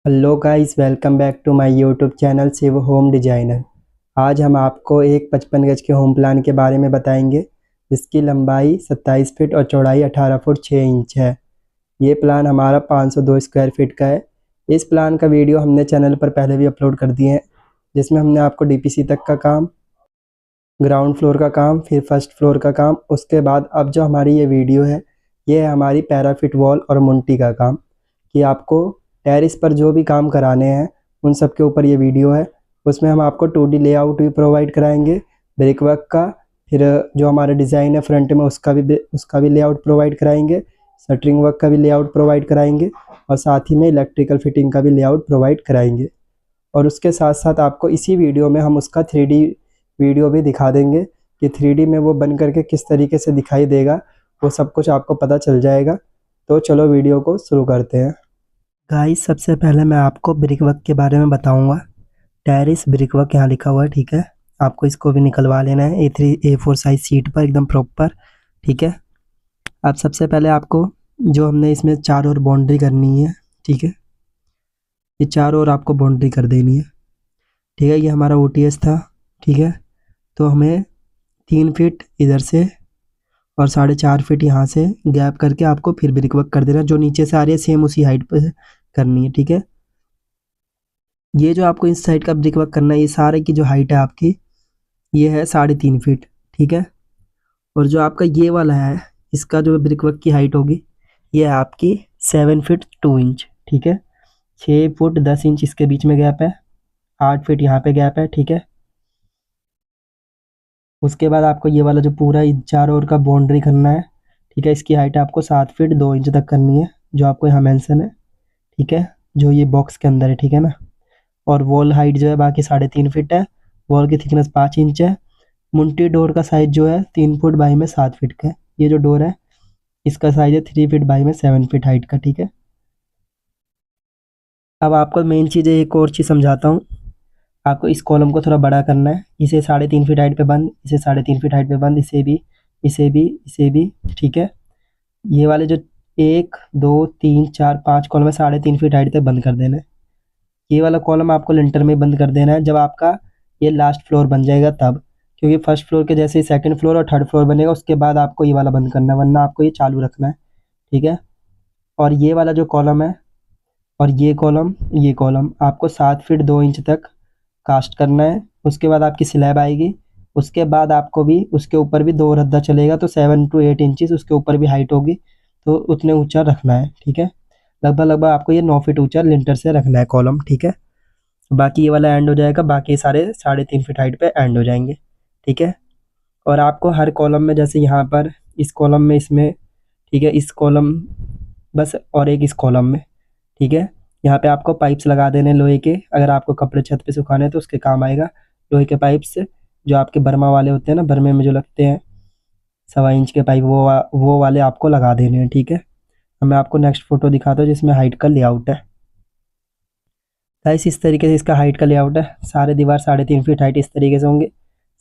Hello guys, welcome back to my YouTube channel Shiv home designer. आज हम आपको एक 55 गज के होम प्लान के बारे में बताएंगे, जिसकी लंबाई 27 फीट और चौड़ाई 18 फुट 6 इंच है। ये प्लान हमारा 502 स्क्वायर फीट का है। इस प्लान का वीडियो हमने चैनल पर पहले भी अपलोड कर दिए हैं, जिसमें हमने आपको डीपीसी तक का काम, ग्राउंड फ्लोर का काम, फिर फर्स्ट फ्लोर का काम। उसके बाद अब जो हमारी ये वीडियो है, ये है हमारी पैराफिट वॉल और मुंटी का काम, कि आपको टेरिस पर जो भी काम कराने हैं उन सब के ऊपर ये वीडियो है। उसमें हम आपको 2D लेआउट भी प्रोवाइड कराएंगे, ब्रिक वर्क का, फिर जो हमारा डिज़ाइन है फ्रंट में उसका भी लेआउट प्रोवाइड कराएंगे, शटरिंग वर्क का भी लेआउट प्रोवाइड कराएंगे, और साथ ही में इलेक्ट्रिकल फिटिंग का भी लेआउट प्रोवाइड कराएंगे। और उसके साथ साथ आपको इसी वीडियो में हम उसका 3D वीडियो भी दिखा देंगे कि 3D में वो बन करके किस तरीके से दिखाई देगा, वो सब कुछ आपको पता चल जाएगा। तो चलो वीडियो को शुरू करते हैं। गाइस, सबसे पहले मैं आपको ब्रिक वर्क के बारे में बताऊंगा। टेरिस ब्रिक वर्क यहाँ लिखा हुआ है, ठीक है। आपको इसको भी निकलवा लेना है A3 A4 साइज शीट पर, एकदम प्रॉपर, ठीक है। अब सबसे पहले आपको जो हमने इसमें चारों ओर बाउंड्री करनी है, ठीक है, ये चारों ओर आपको बाउंड्री कर देनी है, ठीक है। ये हमारा OTS था, ठीक है। तो हमें 3 फीट इधर से और 4.5 फीट यहाँ से गैप करके आपको फिर ब्रिक वर्क कर देना। जो नीचे से आ रही है सेम उसी हाइट पर करनी है, ठीक है। ये जो आपको इस साइड का ब्रिक वर्क करना है, ये सारे की जो हाइट है आपकी, ये है 3.5 फीट, ठीक है। और जो आपका ये वाला है, इसका जो ब्रिक वर्क की हाइट होगी, ये है आपकी 7 फीट 2 इंच, ठीक है। 6 फुट 10 इंच इसके बीच में गैप है, 8 फीट यहाँ पे गैप है, ठीक है। उसके बाद आपको ये वाला जो पूरा चारों ओर का बाउंड्री करना है, ठीक है। इसकी हाइट आपको 7 फीट 2 इंच तक करनी है, जो आपको यहाँ मेंशन है, ठीक है, जो ये बॉक्स के अंदर है, ठीक है ना। और वॉल हाइट जो है बाकी 3.5 फीट है, वॉल की थिकनेस 5 इंच है। मुंटी डोर का साइज जो है 3 फुट बाई में 7 फीट का है। ये जो डोर है इसका साइज है 3 फीट बाई में 7 फीट हाइट का, ठीक है। अब आपको मेन चीज़ है, एक और चीज़ समझाता हूँ। आपको इस कॉलम को थोड़ा बड़ा करना है, इसे 3.5 फीट हाइट पे बंद, इसे 3.5 फीट हाइट पे बंद, इसे भी, इसे भी, इसे भी, ठीक है। ये वाले जो 1 2 3 4 5 कॉलम है 3.5 फीट हाइट पे बंद कर देना है। ये वाला कॉलम आपको लिंटर में बंद कर देना है जब आपका ये लास्ट फ्लोर बन जाएगा तब, क्योंकि फर्स्ट फ्लोर के जैसे ही सेकंड फ्लोर और थर्ड फ्लोर बनेगा उसके बाद आपको ये वाला बंद करना है, वरना आपको ये चालू रखना है, ठीक है। और ये वाला जो कॉलम है और ये कॉलम आपको 7 फीट 2 इंच तक कास्ट करना है। उसके बाद आपकी स्लैब आएगी, उसके बाद आपको भी उसके ऊपर भी 2 रद्दा चलेगा, तो 7 to 8 इंचज़ उसके ऊपर भी हाइट होगी, तो उतने ऊंचा रखना है, ठीक है। लगभग आपको ये 9 फीट ऊंचा लिंटर से रखना है कॉलम, ठीक है। बाकी ये वाला एंड हो जाएगा, बाकी सारे 3.5 फीट हाइट पे एंड हो जाएंगे, ठीक है। और आपको हर कॉलम में, जैसे यहाँ पर इस कॉलम में, इसमें, ठीक है, इस कॉलम बस, और एक इस कॉलम में, ठीक है। यहाँ पे आपको पाइप्स लगा देने लोहे के, अगर आपको कपड़े छत पे सुखाने हैं तो उसके काम आएगा लोहे के पाइप्स, जो आपके बर्मा वाले होते हैं ना, बर्मे में जो लगते हैं 1.25 इंच के पाइप, वो वाले आपको लगा देने हैं, ठीक है। अब मैं आपको नेक्स्ट फोटो दिखाता हूँ जिसमें हाइट का लेआउट है। गाइस, इस तरीके से इसका हाइट का लेआउट है। सारे दीवार 3.5 फीट हाइट इस तरीके से होंगे,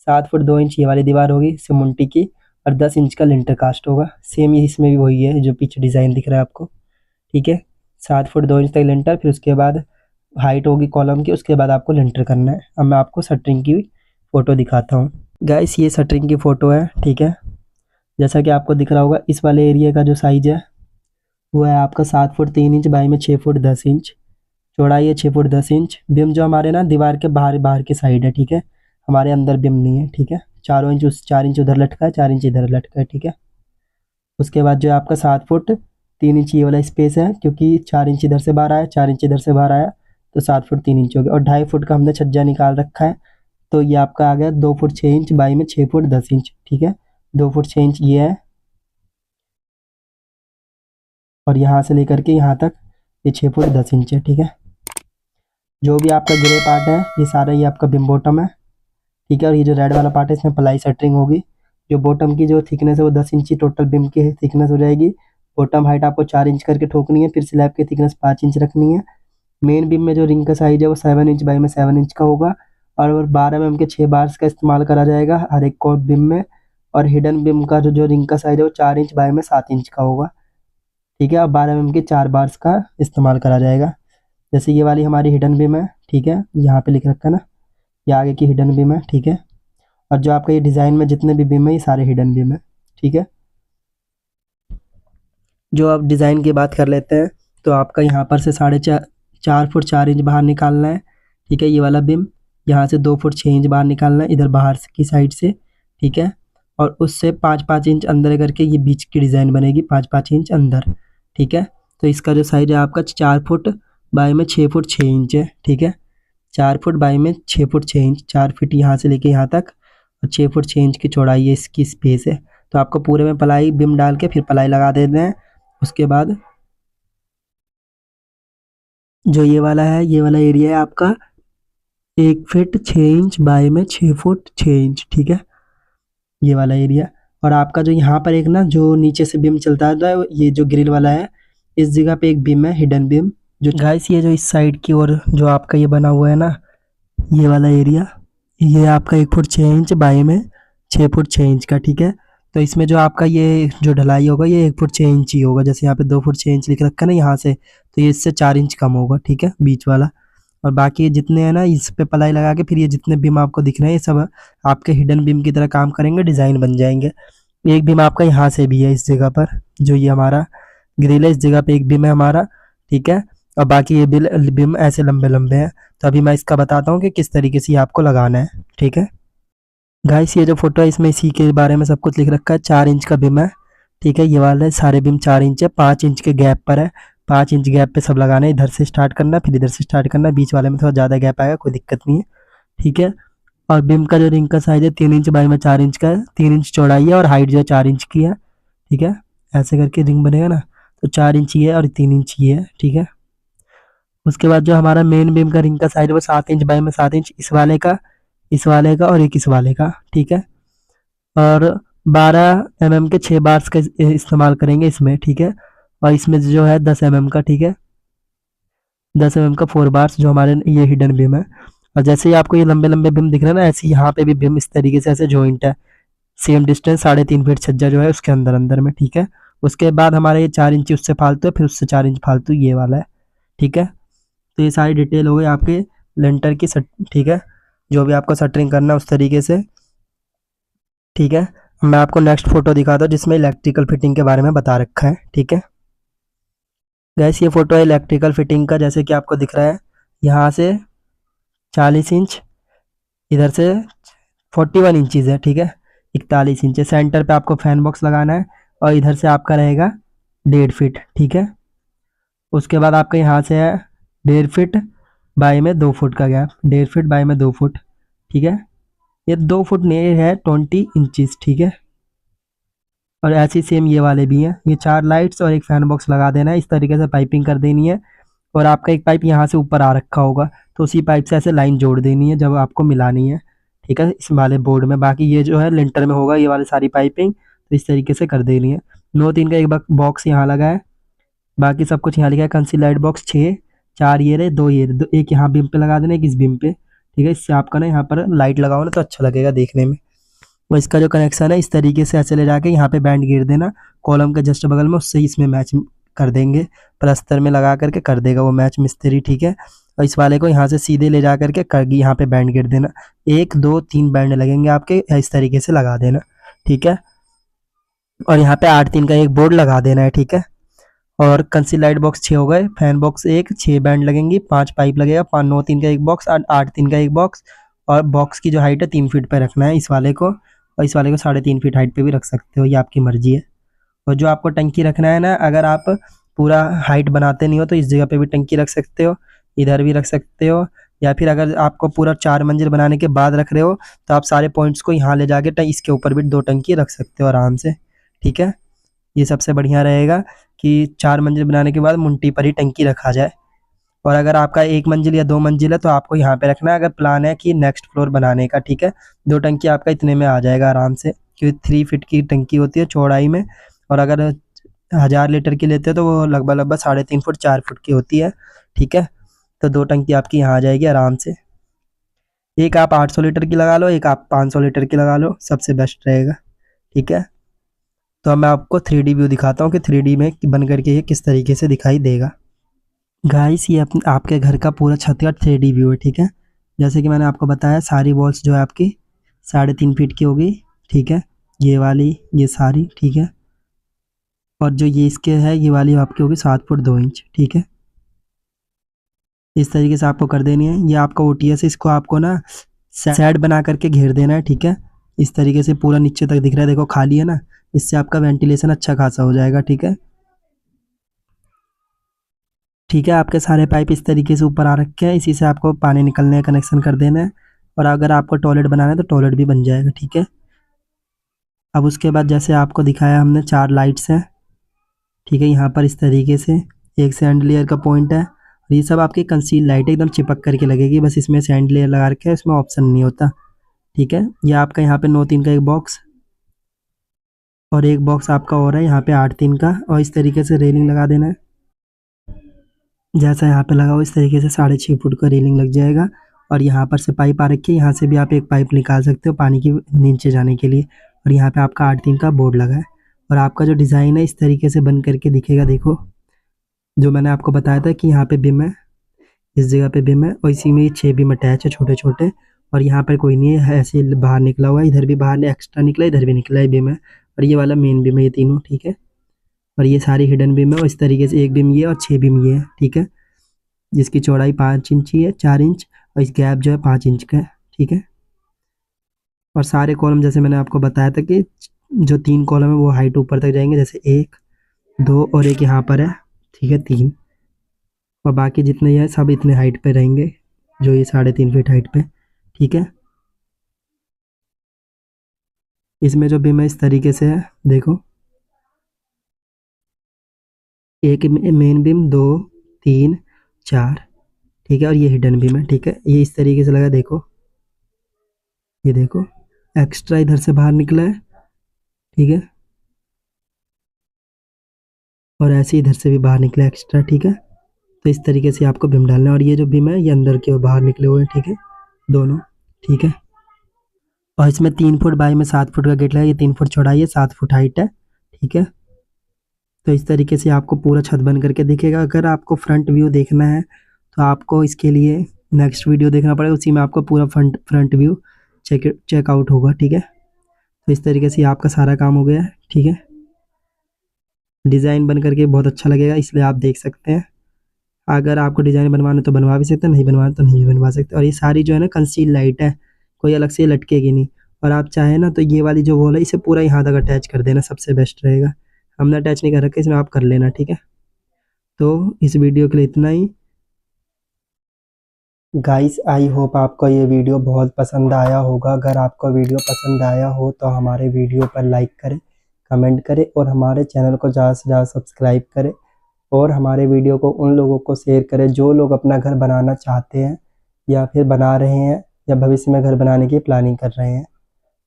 7 फुट 2 इंच ये वाली दीवार होगी सीमेंटी की, और 10 इंच का लिंटर कास्ट होगा। सेम ये इसमें भी वही है जो पीछे डिज़ाइन दिख रहा है आपको, ठीक है। 7 फुट 2 इंच तक लिंटर, फिर उसके बाद हाइट होगी कॉलम की, उसके बाद आपको लिंटर करना है। अब मैं आपको शटरिंग की फ़ोटो दिखाता हूँ। गाइस, ये शटरिंग की फ़ोटो है, ठीक है। जैसा कि आपको दिख रहा होगा, इस वाले एरिया का जो साइज़ है वो है आपका 7 फुट 3 इंच बाई में 6 फुट 10 इंच, चौड़ाई है 6 फुट 10 इंच। बिम जो हमारे ना दीवार के बाहर बाहर की साइड है, ठीक है, हमारे अंदर बिम नहीं है, ठीक है। 4 इंच उधर लटका है, 4 इंच इधर लटका है, ठीक है। उसके बाद जो है आपका 7 फुट 3 इंच ये वाला स्पेस है, क्योंकि 4 इंच इधर से बाहर आया, 4 इंच इधर से बाहर आया, तो 7 फुट 3 इंच हो गया। और 2.5 फुट का हमने छज्जा निकाल रखा है, तो ये आपका आ गया 2 फुट 6 इंच बाई में 6 फुट 10 इंच, ठीक है। 2 फुट 6 इंच ये है, और यहाँ से लेकर के यहाँ तक ये 6 फुट 10 इंच है, ठीक है। जो भी आपका ग्रे पार्ट है ये सारा ये आपका बिम बॉटम है, ठीक है। और ये जो रेड वाला पार्ट है इसमें प्लाई शटरिंग होगी। जो बॉटम की जो थिकनेस है वो 10 इंच टोटल बिम की थिकनेस हो जाएगी। बॉटम हाइट आपको 4 इंच करके ठोकनी है, फिर स्लैब की थिकनेस 5 इंच रखनी है। मेन बिम में जो रिंग का साइज है वो 7 इंच बाई में 7 इंच का होगा, और 12 mm के 6 बार्स का इस्तेमाल करा जाएगा हर एक को बिम में। और हिडन बिम का जो रिंग का साइज है वो 4 इंच बाई में 7 इंच का होगा, ठीक है। और 12 mm के 4 बार्स का इस्तेमाल करा जाएगा। जैसे ये वाली हमारी हिडन बीम है, ठीक है, यहाँ पे लिख रखा है ना, ये आगे की हिडन बीम है, ठीक है। और जो आपका ये डिज़ाइन में जितने भी बीम है ये सारे हिडन बीम है, ठीक है। जो आप डिज़ाइन की बात कर लेते हैं, तो आपका यहाँ पर से 4.5 फुट 4 इंच बाहर निकालना है, ठीक है, ये वाला बीम। यहाँ से 2 फुट 6 इंच बाहर निकालना है इधर बाहर की साइड से, ठीक है। और उससे 5-5 इंच अंदर करके ये बीच की डिज़ाइन बनेगी, 5-5 इंच अंदर, ठीक है। तो इसका जो साइज है आपका 4 फुट बाई में 6 फुट 6 इंच है, ठीक है। 4 फुट बाई में 6 फुट 6 इंच, 4 फीट यहाँ से लेके यहाँ तक, और 6 फुट 6 इंच की चौड़ाई है, इसकी स्पेस है। तो आपको पूरे में पलाई बीम डाल के फिर पलाई लगा देना है। उसके बाद जो ये वाला है, ये वाला एरिया है आपका 1 फीट 6 इंच बाई में 6 फुट 6 इंच, ठीक है, ये वाला एरिया। और आपका जो यहाँ पर एक ना जो नीचे से बीम चलता है, तो ये जो ग्रिल वाला है, इस जगह पे एक बीम है हिडन बीम। जो गाइस ये जो इस साइड की ओर जो आपका ये बना हुआ है ना, ये वाला एरिया, ये आपका 1 फुट 6 इंच बाई में 6 फुट 6 इंच का, ठीक है। तो इसमें जो आपका ये जो ढलाई होगा ये 1 फुट 6 इंच ही होगा। जैसे यहाँ पे 2 फुट 6 इंच लिख रखा है ना यहाँ से, तो ये इससे 4 इंच कम होगा, ठीक है, बीच वाला। और बाकी जितने हैं ना इस पे पलाई लगा के फिर ये जितने बीम आपको दिख रहे हैं ये सब आपके हिडन बीम की तरह काम करेंगे, डिज़ाइन बन जाएंगे। एक बीम आपका यहाँ से भी है इस जगह पर, जो ये हमारा ग्रिल है इस जगह पे एक बीम है हमारा, ठीक है। और बाकी ये बीम ऐसे लंबे लंबे हैं। तो अभी मैं इसका बताता हूँ कि किस तरीके से ये आपको लगाना है, ठीक है। गाइस ये जो फोटो है इसमें इसी के बारे में सब कुछ लिख रखा है। 4 इंच का बीम है, ठीक है, ये वाला सारे बीम 4 इंच है, 5 इंच के गैप पर है। 5 इंच गैप पे सब लगाना है, इधर से स्टार्ट करना फिर इधर से स्टार्ट करना, बीच वाले में थोड़ा ज़्यादा गैप आएगा, कोई दिक्कत नहीं है, ठीक है। और बीम का जो रिंग का साइज है 3 इंच बाई में 4 इंच का है, 3 इंच चौड़ाई है और हाइट जो है 4 इंच की है, ठीक है। ऐसे करके रिंग बनेगा ना, तो 4 इंच ही है और 3 इंच ही है, ठीक है। उसके बाद जो हमारा मेन बीम का रिंग का साइज है वो 7 इंच बाई में 7 इंच, इस वाले का, इस वाले का और एक इस वाले का, ठीक है। और 12 mm के 6 बार्स का इस्तेमाल करेंगे इसमें, ठीक है। और इसमें जो है 10 mm का, ठीक है, 10 mm का 4 बार्स जो हमारे ये हिडन बीम है। और जैसे ही आपको ये लंबे लंबे बीम दिख रहे हैं ना, ऐसे यहाँ पे भी बीम इस तरीके से ऐसे जॉइंट है, सेम डिस्टेंस 3.5 फीट छज्जा जो है उसके अंदर अंदर में, ठीक है। उसके बाद हमारे ये 4 इंच उससे फालतू है, फिर उससे 4 इंच फालतू ये वाला है, ठीक है। तो ये सारी डिटेल हो गई आपके लेंटर की ठीक है, जो भी आपको शटरिंग करना है उस तरीके से, ठीक है। मैं आपको नेक्स्ट फोटो दिखाता हूँ जिसमें इलेक्ट्रिकल फिटिंग के बारे में बता रखा है, ठीक है। गैस ये फोटो है इलेक्ट्रिकल फिटिंग का, जैसे कि आपको दिख रहा है यहाँ से 40 इंच, इधर से 41 इंचज़ है, ठीक है, 41 इंच है। सेंटर पे आपको फैन बॉक्स लगाना है और इधर से आपका रहेगा 1.5 फीट, ठीक है। उसके बाद आपका यहाँ से है 1.5 फीट बाई में 2 फुट का गैप, 1.5 फीट बाई में 2 फुट, ठीक है। ये 2 फुट नहीं है 20 इंचज़, ठीक है। और ऐसी सेम ये वाले भी हैं, ये 4 लाइट्स और एक फैन बॉक्स लगा देना है, इस तरीके से पाइपिंग कर देनी है। और आपका एक पाइप यहाँ से ऊपर आ रखा होगा, तो उसी पाइप से ऐसे लाइन जोड़ देनी है जब आपको मिलानी है, ठीक है, इस वाले बोर्ड में। बाकी ये जो है लिंटर में होगा ये वाली सारी पाइपिंग, तो इस तरीके से कर देनी है। 9-3 का एक बॉक्स यहाँ लगा है, बाकी सब कुछ यहाँ लिखा है। कंसील लाइट बॉक्स 6, 4 ये रहे, 2 ये रहे, एक यहाँ बीम पे लगा देना, एक इस बीम पे, ठीक है। इससे आपका ना यहाँ पर लाइट लगाओ ना तो अच्छा लगेगा देखने में। वो इसका जो कनेक्शन है इस तरीके से ऐसे ले जाके यहाँ पे बैंड गिर देना कॉलम के जस्ट बगल में, उससे इसमें मैच कर देंगे, प्लस्तर में लगा करके कर देगा वो मैच मिस्त्री, ठीक है। और इस वाले को यहाँ से सीधे ले जा करके कर यहाँ पे बैंड गिर देना, 1 2 3 बैंड लगेंगे आपके, इस तरीके से लगा देना, ठीक है। और यहाँ पे 8-3 का एक बोर्ड लगा देना है, ठीक है। और कंसील लाइट बॉक्स 6 हो गए, फैन बॉक्स 1, 6 बैंड लगेंगी, 5 पाइप लगेगा, 9-3 का एक बॉक्स, 8-3 का एक बॉक्स। और बॉक्स की जो हाइट है 3 फीट पे रखना है इस वाले को, और इस वाले को 3.5 फीट हाइट पे भी रख सकते हो, ये आपकी मर्जी है। और जो आपको टंकी रखना है ना, अगर आप पूरा हाइट बनाते नहीं हो तो इस जगह पे भी टंकी रख सकते हो, इधर भी रख सकते हो, या फिर अगर आपको पूरा 4 मंजिल बनाने के बाद रख रहे हो तो आप सारे पॉइंट्स को यहाँ ले जाके इसके ऊपर भी 2 टंकी रख सकते हो आराम से, ठीक है। ये सबसे बढ़िया रहेगा कि 4 मंजिल बनाने के बाद मुंटी पर ही टंकी रखा जाए। और अगर आपका 1 मंजिल या 2 मंजिल है तो आपको यहाँ पे रखना है, अगर प्लान है कि नेक्स्ट फ्लोर बनाने का, ठीक है। 2 टंकी आपका इतने में आ जाएगा आराम से, क्योंकि 3 फीट की टंकी होती है चौड़ाई में, और अगर 1000 लीटर की लेते हो तो वो लगभग 3.5 फुट 4 फुट की होती है, ठीक है। तो 2 टंकी आपकी यहाँ आ जाएगी आराम से। एक आप 800 लीटर की लगा लो, एक आप 500 लीटर की लगा लो, सबसे बेस्ट रहेगा, ठीक है। तो अब मैं आपको 3D व्यू दिखाता हूँ कि 3D में बन करके ये किस तरीके से दिखाई देगा। गाइस ये आपके घर का पूरा छत का 3D व्यू है, ठीक है। जैसे कि मैंने आपको बताया सारी वॉल्स जो है आपकी 3.5 फीट की होगी, ठीक है। ये वाली, ये सारी, ठीक है। और जो ये इसके है ये वाली आपकी होगी 7 फुट 2 इंच, ठीक है। इस तरीके से आपको कर देनी है। ये आपका OTS है, इसको आपको ना सेट बना करके घेर देना है, ठीक है। इस तरीके से पूरा नीचे तक दिख रहा है, देखो खाली है ना, इससे आपका वेंटिलेशन अच्छा खासा हो जाएगा, ठीक है। ठीक है, आपके सारे पाइप इस तरीके से ऊपर आ रखे हैं, इसी से आपको पानी निकलने का कनेक्शन कर देना है। और अगर आपको टॉयलेट बनाना है तो टॉयलेट भी बन जाएगा, ठीक है। अब उसके बाद जैसे आपको दिखाया हमने 4 लाइट्स हैं, ठीक है। यहाँ पर इस तरीके से एक सैंडलियर का पॉइंट है। ये सब आपकी कंसील लाइट एकदम चिपक करके लगेगी, बस इसमें सैंडलियर लगा रखे है, इसमें ऑप्शन नहीं होता, ठीक है। ये आपका यहाँ पे 9 3 का एक बॉक्स और एक बॉक्स आपका और है यहाँ पे 8 3 का, और इस तरीके से रेलिंग लगा देना है। जैसा यहाँ पे लगा हो इस तरीके से 6.5 फुट का रेलिंग लग जाएगा। और यहाँ पर से पाइप आ रखी है, यहाँ से भी आप एक पाइप निकाल सकते हो पानी की नीचे जाने के लिए। और यहाँ पे आपका 8 3 का बोर्ड लगा है। और आपका जो डिज़ाइन है इस तरीके से बन करके दिखेगा, देखो जो मैंने आपको बताया था कि यहाँ पे बिम है, इस जगह पे बिम है, और इसी में 6 बिम अटैच है छोटे छोटे। और यहाँ पर कोई नहीं है, ऐसे बाहर निकला हुआ है, इधर भी बाहर एक्स्ट्रा निकला, इधर भी निकला है बिम है। और ये वाला मेन बिम है, ये तीनों, ठीक है। और ये सारी हिडन बिम है, और इस तरीके से एक बिम ये और 6 बिम ये है, ठीक है। जिसकी चौड़ाई 5 इंच ही है, 4 इंच, और इस गैप जो है 5 इंच का है, ठीक है। और सारे कॉलम जैसे मैंने आपको बताया था कि जो 3 कॉलम है वो हाइट ऊपर तक जाएंगे, जैसे 1 2 और एक यहाँ पर है, ठीक है, 3। और बाकी जितने ये हैं सब इतने हाइट पे रहेंगे, जो ये 3.5 फीट हाइट पे, ठीक है। इसमें जो बिम है इस तरीके से है, देखो एक मेन बिम, 2 3 4, ठीक है। और ये हिडन बिम है, ठीक है। ये इस तरीके से लगा, देखो ये देखो एक्स्ट्रा इधर से बाहर निकला है, ठीक है। और ऐसे इधर से भी बाहर निकला एक्स्ट्रा, ठीक है। तो इस तरीके से आपको बिम डालना है। और ये जो बिम है ये अंदर की ओर बाहर निकले हुए हैं, ठीक है, दोनों, ठीक है। और इसमें 3 फुट बाई में 7 फुट का गेट लगा, ये 3 फुट चौड़ाई है, 7 फुट हाइट है, ठीक है। तो इस तरीके से आपको पूरा छत बन करके दिखेगा। अगर आपको फ्रंट व्यू देखना है तो आपको इसके लिए नेक्स्ट वीडियो देखना पड़ेगा, उसी में आपको पूरा फ्रंट व्यू चेकआउट होगा, ठीक है। तो इस तरीके से आपका सारा काम हो गया है, ठीक है। डिज़ाइन बन करके बहुत अच्छा लगेगा, इसलिए आप देख सकते हैं। अगर आपको डिज़ाइन बनवाना तो बनवा भी सकते हैं, नहीं बनवाना तो नहीं बनवा सकते। और ये सारी जो है ना कंसील लाइट है, कोई अलग से लटकेगी नहीं। और आप चाहें ना तो ये वाली जो वॉल है इसे पूरा यहाँ तक अटैच कर देना, सबसे बेस्ट रहेगा। हमने अटैच नहीं कर रखा, इसमें आप कर लेना, ठीक है। तो इस वीडियो के लिए इतना ही गाइस। आई होप आपको ये वीडियो बहुत पसंद आया होगा। अगर आपको वीडियो पसंद आया हो तो हमारे वीडियो पर लाइक करें, कमेंट करें, और हमारे चैनल को ज़्यादा से ज़्यादा सब्सक्राइब करें। और हमारे वीडियो को उन लोगों को शेयर करें जो लोग अपना घर बनाना चाहते हैं, या फिर बना रहे हैं, या भविष्य में घर बनाने की प्लानिंग कर रहे हैं,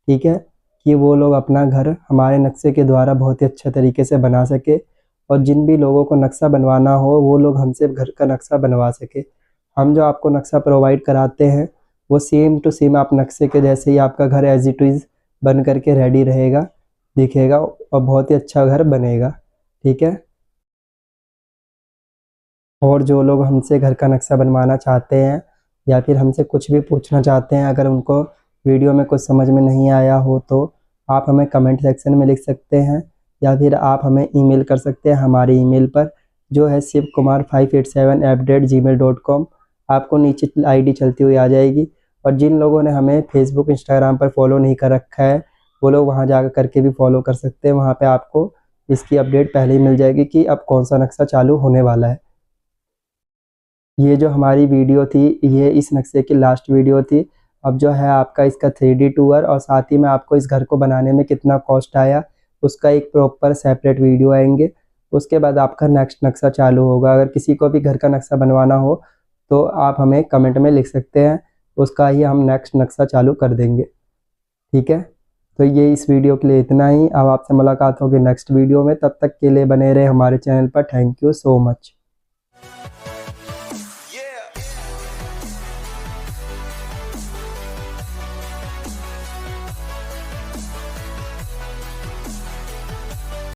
ठीक है। कि वो लोग अपना घर हमारे नक्शे के द्वारा बहुत ही अच्छे तरीके से बना सके। और जिन भी लोगों को नक्शा बनवाना हो वो लोग हमसे घर का नक्शा बनवा सके। हम जो आपको नक्शा प्रोवाइड कराते हैं वो सेम टू सेम आप नक्शे के जैसे ही आपका घर एज इट इज़ बन करके रेडी रहेगा, दिखेगा, और बहुत ही अच्छा घर बनेगा, ठीक है। और जो लोग हमसे घर का नक्शा बनवाना चाहते हैं या फिर हमसे कुछ भी पूछना चाहते हैं, अगर उनको वीडियो में कुछ समझ में नहीं आया हो तो आप हमें कमेंट सेक्शन में लिख सकते हैं, या फिर आप हमें ईमेल कर सकते हैं हमारे ईमेल पर, जो है shivkumar587@gmail.com। आपको नीचे आईडी चलती हुई आ जाएगी। और जिन लोगों ने हमें फेसबुक इंस्टाग्राम पर फॉलो नहीं कर रखा है वो लोग वहाँ जा करके भी फॉलो कर सकते हैं। वहाँ पर आपको इसकी अपडेट पहले ही मिल जाएगी कि अब कौन सा नक्शा चालू होने वाला है। ये जो हमारी वीडियो थी ये इस नक्शे की लास्ट वीडियो थी। अब जो है आपका इसका 3D टूर, और साथ ही में आपको इस घर को बनाने में कितना कॉस्ट आया उसका एक प्रॉपर सेपरेट वीडियो आएंगे। उसके बाद आपका नेक्स्ट नक्शा चालू होगा। अगर किसी को भी घर का नक्शा बनवाना हो तो आप हमें कमेंट में लिख सकते हैं, उसका ही हम नेक्स्ट नक्शा चालू कर देंगे, ठीक है। तो ये इस वीडियो के लिए इतना ही। अब आपसे मुलाकात होगी नेक्स्ट वीडियो में, तब तक के लिए बने रहे हमारे चैनल पर। Thank you so much.